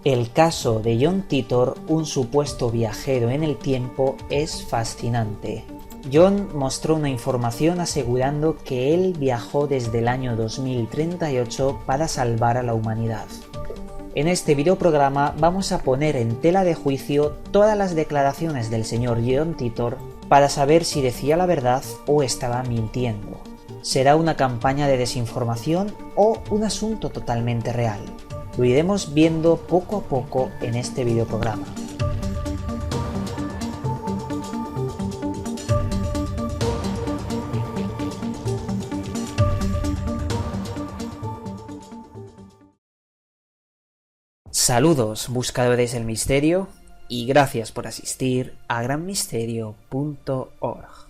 El caso de John Titor, un supuesto viajero en el tiempo, es fascinante. John mostró una información asegurando que él viajó desde el año 2038 para salvar a la humanidad. En este videoprograma vamos a poner en tela de juicio todas las declaraciones del señor John Titor para saber si decía la verdad o estaba mintiendo. ¿Será una campaña de desinformación o un asunto totalmente real? Lo iremos viendo poco a poco en este videoprograma. Saludos, buscadores del misterio, y gracias por asistir a granmisterio.org.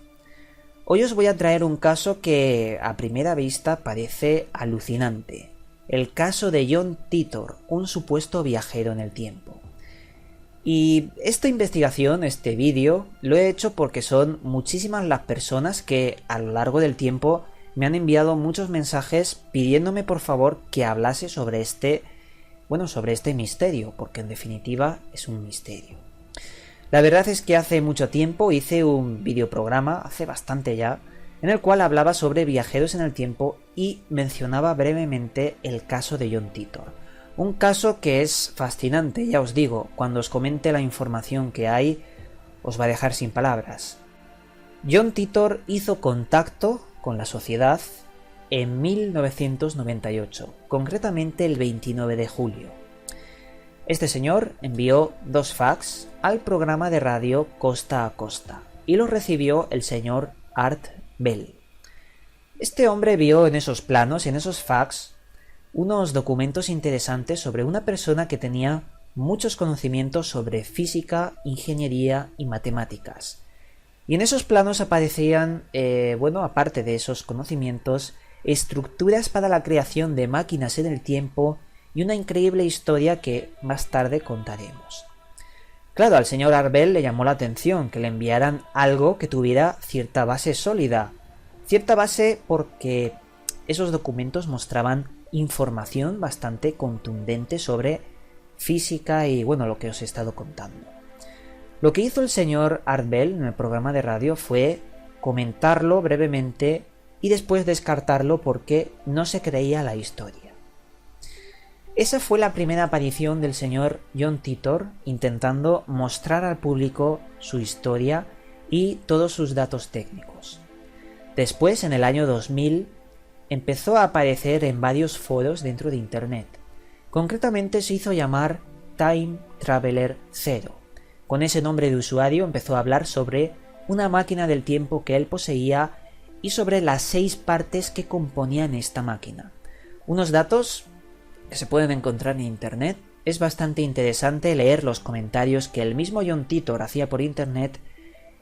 Hoy os voy a traer un caso que a primera vista parece alucinante. El caso de John Titor, un supuesto viajero en el tiempo. Y esta investigación, este vídeo, lo he hecho porque son muchísimas las personas que a lo largo del tiempo me han enviado muchos mensajes pidiéndome por favor que hablase sobre este misterio, porque en definitiva es un misterio. La verdad es que hace mucho tiempo hice un videoprograma, hace bastante ya, en el cual hablaba sobre viajeros en el tiempo y mencionaba brevemente el caso de John Titor. Un caso que es fascinante, ya os digo, cuando os comente la información que hay, os va a dejar sin palabras. John Titor hizo contacto con la sociedad en 1998, concretamente el 29 de julio. Este señor envió 2 fax al programa de radio Costa a Costa y los recibió el señor Art Bell. Este hombre vio en esos planos, en esos fax, unos documentos interesantes sobre una persona que tenía muchos conocimientos sobre física, ingeniería y matemáticas. Y en esos planos aparecían, aparte de esos conocimientos, estructuras para la creación de máquinas en el tiempo y una increíble historia que más tarde contaremos. Claro, al señor Art Bell le llamó la atención que le enviaran algo que tuviera cierta base sólida. Cierta base porque esos documentos mostraban información bastante contundente sobre física y lo que os he estado contando. Lo que hizo el señor Art Bell en el programa de radio fue comentarlo brevemente y después descartarlo porque no se creía la historia. Esa fue la primera aparición del señor John Titor intentando mostrar al público su historia y todos sus datos técnicos. Después, en el año 2000, empezó a aparecer en varios foros dentro de Internet. Concretamente se hizo llamar Time Traveler 0. Con ese nombre de usuario empezó a hablar sobre una máquina del tiempo que él poseía y sobre las 6 partes que componían esta máquina. Unos datos que se pueden encontrar en Internet. Es bastante interesante leer los comentarios que el mismo John Titor hacía por Internet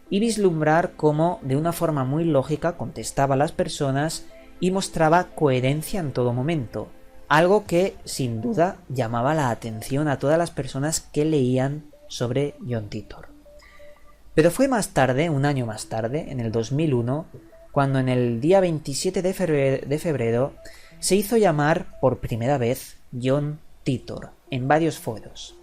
y vislumbrar cómo de una forma muy lógica contestaba a las personas y mostraba coherencia en todo momento, algo que sin duda llamaba la atención a todas las personas que leían sobre John Titor. Pero fue más tarde, un año más tarde, en el 2001, cuando en el día 27 de febrero se hizo llamar por primera vez John Titor en varios foros.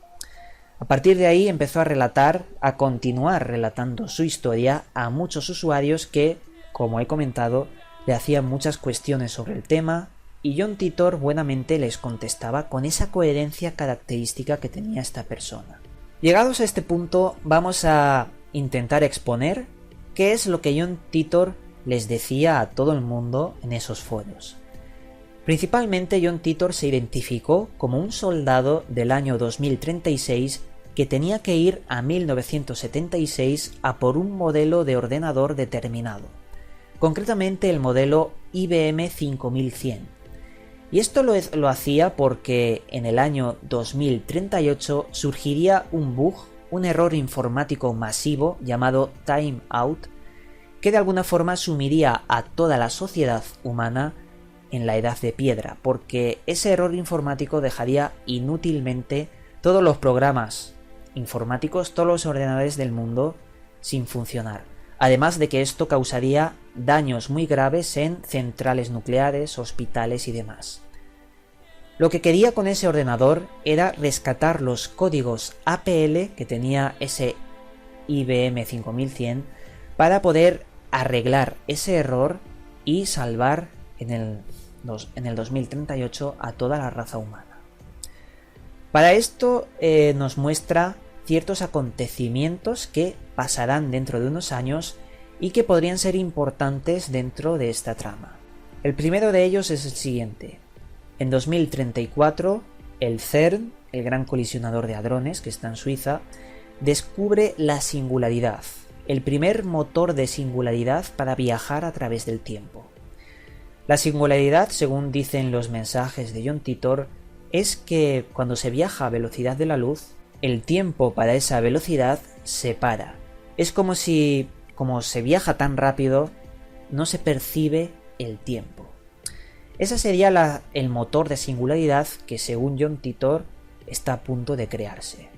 A partir de ahí empezó a continuar relatando su historia a muchos usuarios que, como he comentado, le hacían muchas cuestiones sobre el tema y John Titor buenamente les contestaba con esa coherencia característica que tenía esta persona. Llegados a este punto, vamos a intentar exponer qué es lo que John Titor les decía a todo el mundo en esos foros. Principalmente John Titor se identificó como un soldado del año 2036 que tenía que ir a 1976 a por un modelo de ordenador determinado, concretamente el modelo IBM 5100. Y esto lo hacía porque en el año 2038 surgiría un bug, un error informático masivo llamado Time Out, que de alguna forma sumiría a toda la sociedad humana en la edad de piedra, porque ese error informático dejaría inútilmente todos los programas informáticos, todos los ordenadores del mundo sin funcionar. Además de que esto causaría daños muy graves en centrales nucleares, hospitales y demás. Lo que quería con ese ordenador era rescatar los códigos APL que tenía ese IBM 5100 para poder arreglar ese error y salvar en el 2038 a toda la raza humana. Para esto nos muestra ciertos acontecimientos que pasarán dentro de unos años y que podrían ser importantes dentro de esta trama. El primero de ellos es el siguiente. En 2034, el CERN, el Gran Colisionador de Hadrones, que está en Suiza, descubre la singularidad, el primer motor de singularidad para viajar a través del tiempo. La singularidad, según dicen los mensajes de John Titor, es que cuando se viaja a velocidad de la luz, el tiempo para esa velocidad se para. Es como si, como se viaja tan rápido, no se percibe el tiempo. Ese sería el motor de singularidad que, según John Titor, está a punto de crearse.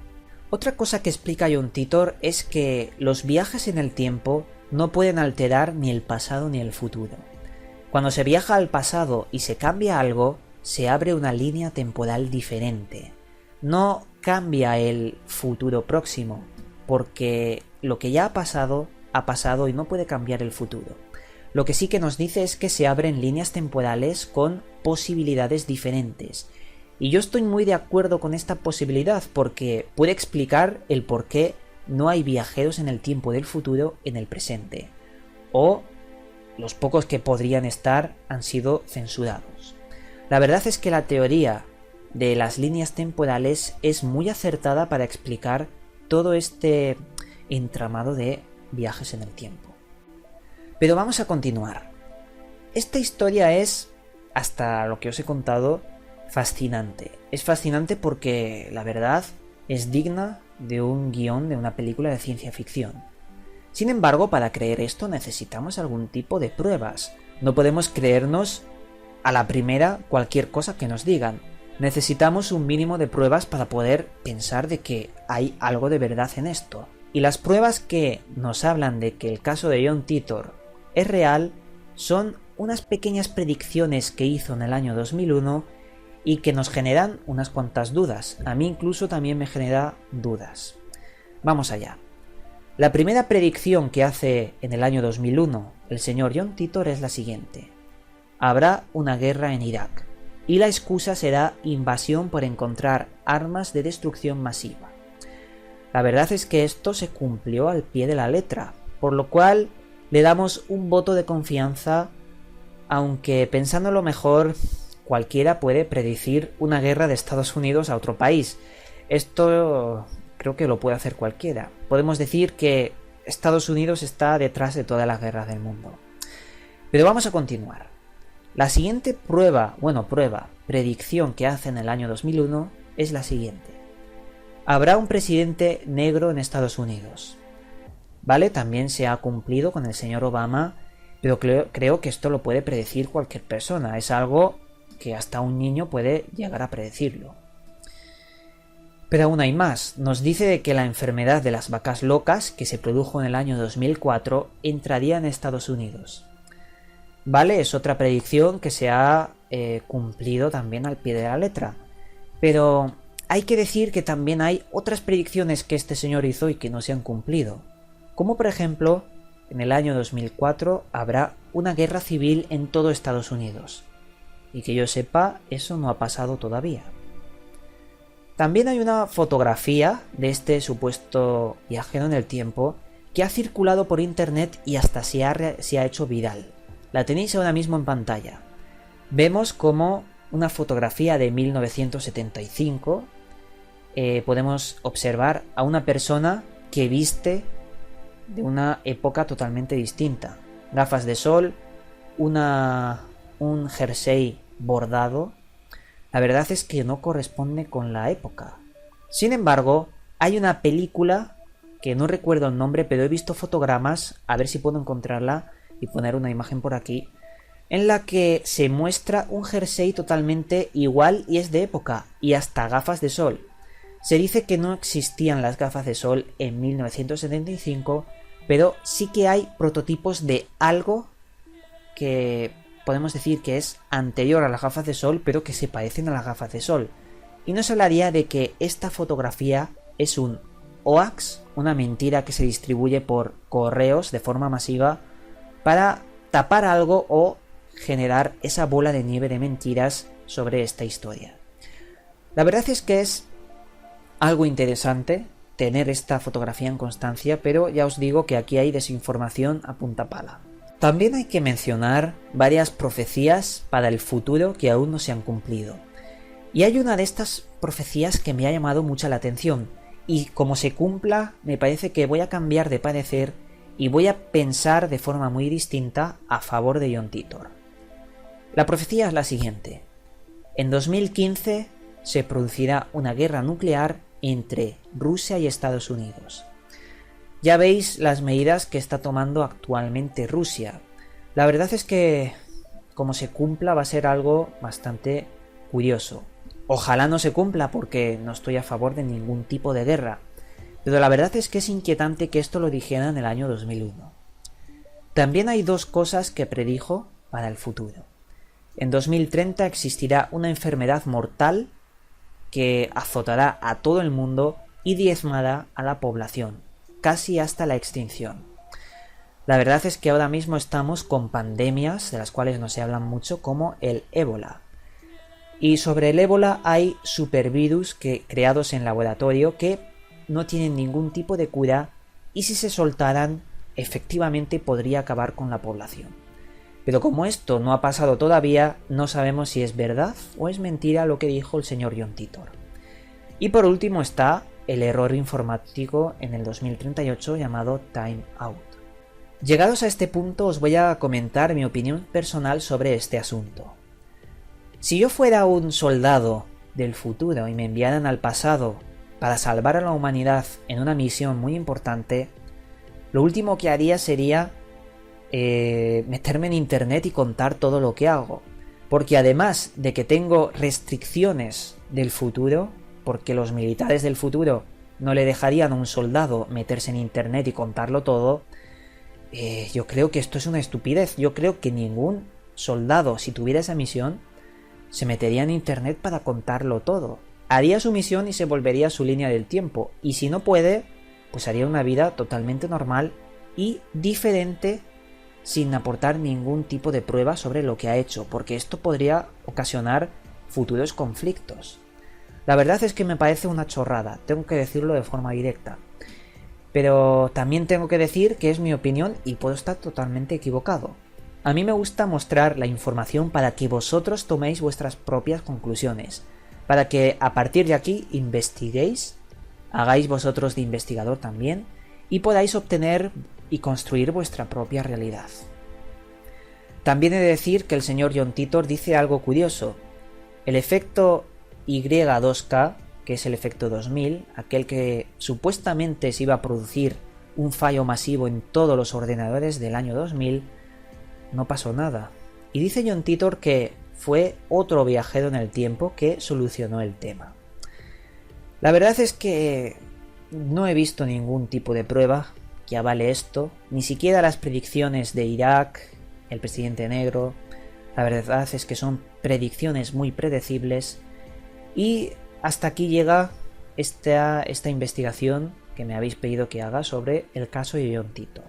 Otra cosa que explica John Titor es que los viajes en el tiempo no pueden alterar ni el pasado ni el futuro. Cuando se viaja al pasado y se cambia algo, se abre una línea temporal diferente. No cambia el futuro próximo, porque lo que ya ha pasado y no puede cambiar el futuro. Lo que sí que nos dice es que se abren líneas temporales con posibilidades diferentes. Y yo estoy muy de acuerdo con esta posibilidad porque puede explicar el por qué no hay viajeros en el tiempo del futuro en el presente. O los pocos que podrían estar han sido censurados. La verdad es que la teoría de las líneas temporales es muy acertada para explicar todo este entramado de viajes en el tiempo. Pero vamos a continuar. Esta historia es, hasta lo que os he contado, fascinante. Es fascinante porque, la verdad, es digna de un guión de una película de ciencia ficción. Sin embargo, para creer esto necesitamos algún tipo de pruebas. No podemos creernos a la primera cualquier cosa que nos digan. Necesitamos un mínimo de pruebas para poder pensar de que hay algo de verdad en esto. Y las pruebas que nos hablan de que el caso de John Titor es real son unas pequeñas predicciones que hizo en el año 2001 y que nos generan unas cuantas dudas. A mí incluso también me genera dudas. Vamos allá. La primera predicción que hace en el año 2001 el señor John Titor es la siguiente. Habrá una guerra en Irak y la excusa será invasión por encontrar armas de destrucción masiva. La verdad es que esto se cumplió al pie de la letra, por lo cual le damos un voto de confianza, aunque pensándolo mejor, cualquiera puede predecir una guerra de Estados Unidos a otro país. Esto creo que lo puede hacer cualquiera. Podemos decir que Estados Unidos está detrás de todas las guerras del mundo. Pero vamos a continuar. La siguiente predicción que hace en el año 2001 es la siguiente. Habrá un presidente negro en Estados Unidos. ¿Vale? También se ha cumplido con el señor Obama, pero creo que esto lo puede predecir cualquier persona. Es algo que hasta un niño puede llegar a predecirlo. Pero aún hay más. Nos dice de que la enfermedad de las vacas locas, que se produjo en el año 2004, entraría en Estados Unidos. ¿Vale? Es otra predicción que se ha cumplido también al pie de la letra. Pero hay que decir que también hay otras predicciones que este señor hizo y que no se han cumplido. Como por ejemplo, en el año 2004 habrá una guerra civil en todo Estados Unidos. Y que yo sepa, eso no ha pasado todavía. También hay una fotografía de este supuesto viajero en el tiempo que ha circulado por internet y hasta se ha hecho viral. La tenéis ahora mismo en pantalla. Vemos como una fotografía de 1975 podemos observar a una persona que viste de una época totalmente distinta. Gafas de sol, un jersey bordado. La verdad es que no corresponde con la época. Sin embargo, hay una película que no recuerdo el nombre, pero he visto fotogramas, a ver si puedo encontrarla y poner una imagen por aquí, en la que se muestra un jersey totalmente igual y es de época, y hasta gafas de sol. Se dice que no existían las gafas de sol en 1975, pero sí que hay prototipos de algo que podemos decir que es anterior a las gafas de sol, pero que se parecen a las gafas de sol. Y nos hablaría de que esta fotografía es un hoax, una mentira que se distribuye por correos de forma masiva para tapar algo o generar esa bola de nieve de mentiras sobre esta historia. La verdad es que es algo interesante tener esta fotografía en constancia, pero ya os digo que aquí hay desinformación a punta pala. También hay que mencionar varias profecías para el futuro que aún no se han cumplido. Y hay una de estas profecías que me ha llamado mucha la atención, y como se cumpla, me parece que voy a cambiar de parecer y voy a pensar de forma muy distinta a favor de John Titor. La profecía es la siguiente: en 2015 se producirá una guerra nuclear entre Rusia y Estados Unidos. Ya veis las medidas que está tomando actualmente Rusia. La verdad es que, como se cumpla, va a ser algo bastante curioso. Ojalá no se cumpla, porque no estoy a favor de ningún tipo de guerra. Pero la verdad es que es inquietante que esto lo dijera en el año 2001. También hay dos cosas que predijo para el futuro. En 2030 existirá una enfermedad mortal que azotará a todo el mundo y diezmará a la población, casi hasta la extinción. La verdad es que ahora mismo estamos con pandemias de las cuales no se habla mucho, como el ébola. Y sobre el ébola hay supervirus creados en laboratorio que no tienen ningún tipo de cura, y si se soltaran efectivamente podría acabar con la población. Pero como esto no ha pasado todavía, no sabemos si es verdad o es mentira lo que dijo el señor John Titor. Y por último está el error informático en el 2038 llamado Time Out. Llegados a este punto, os voy a comentar mi opinión personal sobre este asunto. Si yo fuera un soldado del futuro y me enviaran al pasado para salvar a la humanidad en una misión muy importante, lo último que haría sería meterme en internet y contar todo lo que hago, porque además de que tengo restricciones del futuro, porque los militares del futuro no le dejarían a un soldado meterse en internet y contarlo todo, yo creo que esto es una estupidez. Yo creo que ningún soldado, si tuviera esa misión, se metería en internet para contarlo todo. Haría su misión y se volvería a su línea del tiempo, y si no puede, pues haría una vida totalmente normal y diferente, sin aportar ningún tipo de prueba sobre lo que ha hecho, porque esto podría ocasionar futuros conflictos. La verdad es que me parece una chorrada, tengo que decirlo de forma directa. Pero también tengo que decir que es mi opinión y puedo estar totalmente equivocado. A mí me gusta mostrar la información para que vosotros toméis vuestras propias conclusiones, para que a partir de aquí investiguéis, hagáis vosotros de investigador también, y podáis obtener y construir vuestra propia realidad. También he de decir que el señor John Titor dice algo curioso. El efecto Y2K, que es el efecto 2000, aquel que supuestamente se iba a producir un fallo masivo en todos los ordenadores del año 2000, no pasó nada. Y dice John Titor que fue otro viajero en el tiempo que solucionó el tema. La verdad es que no he visto ningún tipo de prueba que avale esto, ni siquiera las predicciones de Irak, el presidente negro. La verdad es que son predicciones muy predecibles, y hasta aquí llega esta investigación que me habéis pedido que haga sobre el caso de John Titor.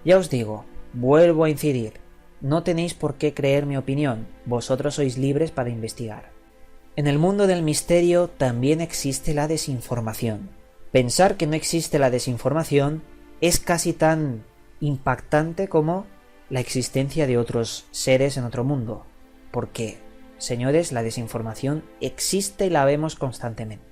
Ya os digo, vuelvo a incidir, no tenéis por qué creer mi opinión, vosotros sois libres para investigar. En el mundo del misterio también existe la desinformación. Pensar que no existe la desinformación es casi tan impactante como la existencia de otros seres en otro mundo, porque, señores, la desinformación existe y la vemos constantemente.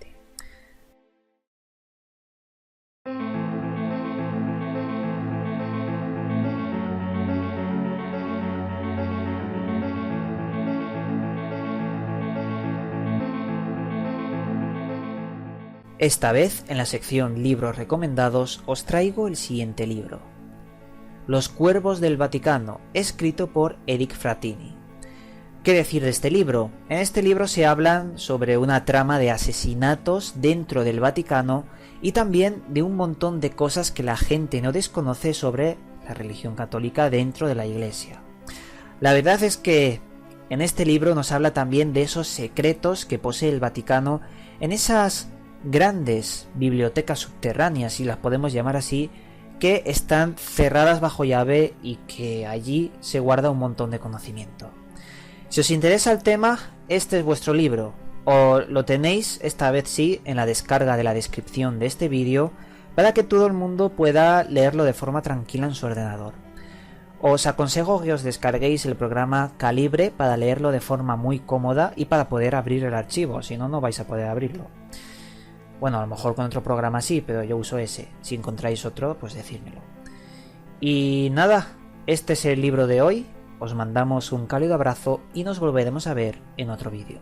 Esta vez, en la sección Libros recomendados, os traigo el siguiente libro: Los Cuervos del Vaticano, escrito por Eric Frattini. ¿Qué decir de este libro? En este libro se hablan sobre una trama de asesinatos dentro del Vaticano y también de un montón de cosas que la gente no desconoce sobre la religión católica dentro de la Iglesia. La verdad es que en este libro nos habla también de esos secretos que posee el Vaticano en esas grandes bibliotecas subterráneas, si las podemos llamar así, que están cerradas bajo llave y que allí se guarda un montón de conocimiento. Si os interesa el tema, este es vuestro libro, o lo tenéis, esta vez sí, en la descarga de la descripción de este vídeo, para que todo el mundo pueda leerlo de forma tranquila en su ordenador. Os aconsejo que os descarguéis el programa Calibre para leerlo de forma muy cómoda y para poder abrir el archivo, si no, no vais a poder abrirlo. Bueno, a lo mejor con otro programa sí, pero yo uso ese. Si encontráis otro, pues decírmelo. Y nada, este es el libro de hoy. Os mandamos un cálido abrazo y nos volveremos a ver en otro vídeo.